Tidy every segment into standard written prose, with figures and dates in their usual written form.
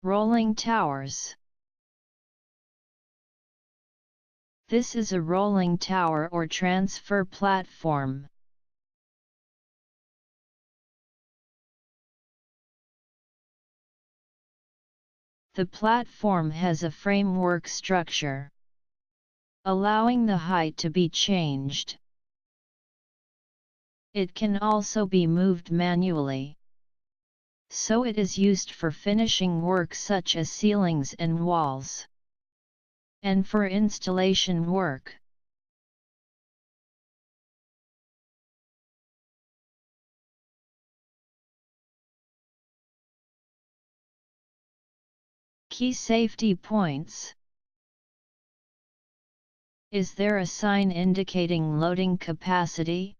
Rolling towers. This is a rolling tower or transfer platform. The platform has a framework structure, allowing the height to be changed. It can also be moved manually, so it is used for finishing work such as ceilings and walls, and for installation work. Key safety points. Is there a sign indicating loading capacity?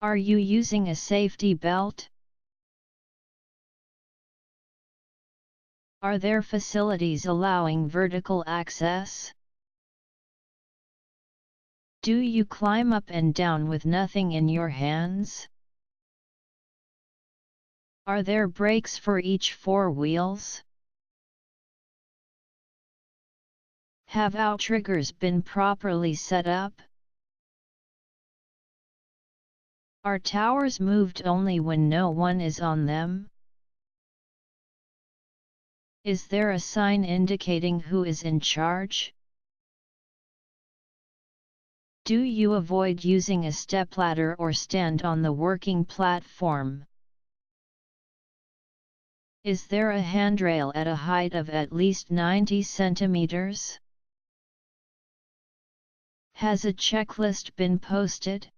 Are you using a safety belt? Are there facilities allowing vertical access? Do you climb up and down with nothing in your hands? Are there brakes for each 4 wheels? Have outriggers been properly set up? Are towers moved only when no one is on them? Is there a sign indicating who is in charge? Do you avoid using a stepladder or stand on the working platform? Is there a handrail at a height of at least 90 centimeters? Has a checklist been posted?